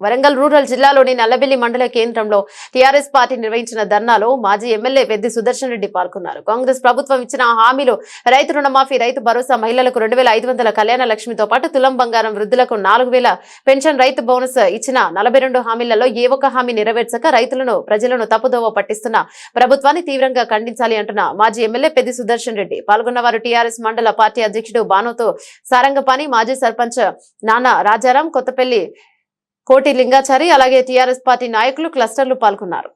Warangal rural జిల్లాలోని నల్లబెల్లి మండల కేంద్రంలో టీఆర్ఎస్ పార్టీ నిర్వహించిన ధర్నాలో మాజీ ఎమ్మెల్యే పెద్ది సుదర్శన్ రెడ్డి పాల్గొన్నారు. కాంగ్రెస్ ప్రభుత్వం ఇచ్చిన హామీలు రైతు రుణమాఫీ, రైతు భరోసా, మహిళలకు 2500 కళ్యాణ లక్ష్మితో పాటు తులం బంగారం, వృద్ధులకు 4000 పెన్షన్, రైతు బోనస్ ఇచ్చిన 42 హామీలలో ఏ ఒక్క హామీ నెరవేర్చక ప్రజలను తప్పుదోవ పట్టిస్తున్న ప్రభుత్వాన్ని తీవ్రంగా ఖండించాలి అంటున్న మాజీ ఎమ్మెల్యే పెద్ది సుదర్శన్ రెడ్డి. పాల్గొన్నవారు టీఆర్ఎస్ మండల పార్టీ అధ్యక్షుడు బానోతు సారంగపాణి, మాజీ సర్పంచ్ నానా రాజారాం, కొత్తపల్లి కోటి లింగాచారి, అలాగే టీఆర్ఎస్ పార్టీ నాయకులు, క్లస్టర్లు పాల్గొన్నారు.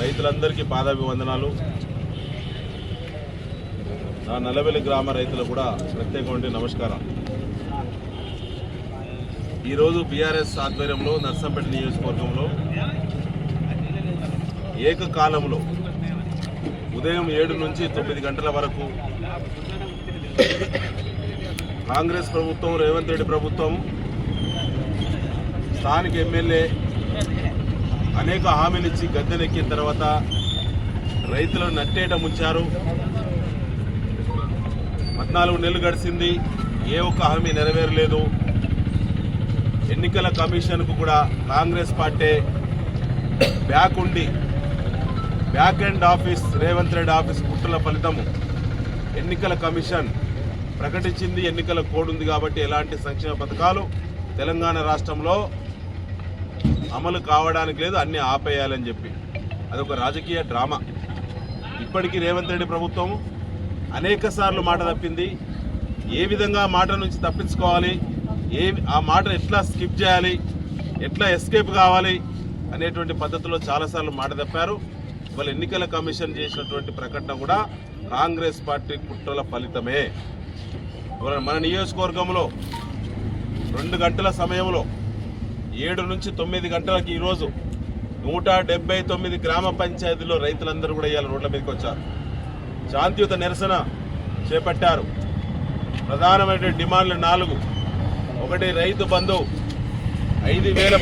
రైతులందరికీ పాదాభివందనాలు. నా నల్లబెల్లి గ్రామ రైతులు కూడా ప్రత్యేకమైన నమస్కారం. ఈరోజు బీఆర్ఎస్ ఆధ్వర్యంలో నర్సంపేట నియోజకవర్గంలో ఏకకాలంలో ఉదయం 7 నుంచి 9 గంటల వరకు కాంగ్రెస్ ప్రభుత్వం, రేవంత్ రెడ్డి ప్రభుత్వం, స్థానిక ఎమ్మెల్యే అనేక హామీలు ఇచ్చి గద్దెనెక్కిన తర్వాత రైతులను నట్టేట ముంచారు. 14 నెలలు గడిచింది, ఏ ఒక్క హామీ నెరవేరలేదు. ఎన్నికల కమిషన్కు కూడా Congress party back end office, Revanth Reddy office కుట్రల ఫలితము ఎన్నికల కమిషన్ ప్రకటించింది. ఎన్నికల కోడ్ ఉంది కాబట్టి ఎలాంటి సంక్షేమ పథకాలు తెలంగాణ రాష్ట్రంలో అమలు కావడానికి లేదు, అన్నీ ఆపేయాలని చెప్పి అదొక రాజకీయ డ్రామా. ఇప్పటికీ రేవంత్ రెడ్డి ప్రభుత్వం అనేక సార్లు మాట తప్పింది. ఏ విధంగా మాట నుంచి తప్పించుకోవాలి, ఆ మాట ఎట్లా స్కిప్ చేయాలి, ఎట్లా ఎస్కేప్ కావాలి అనేటువంటి పద్ధతిలో చాలాసార్లు మాట తప్పారు. ఇవాళ ఎన్నికల కమిషన్ చేసినటువంటి ప్రకటన కూడా కాంగ్రెస్ పార్టీ కుట్రల ఫలితమే. మన నియోజకవర్గంలో 2 గంటల సమయంలో 7 నుంచి 9 గంటలకు ఈరోజు 179 గ్రామ పంచాయతీలో రైతులందరూ కూడా ఇవాళ రోడ్ల మీదకి వచ్చారు. శాంతియుత నిరసన చేపట్టారు. ప్రధానమైన డిమాండ్లు 4. ఒకటి రైతు బంధు 5000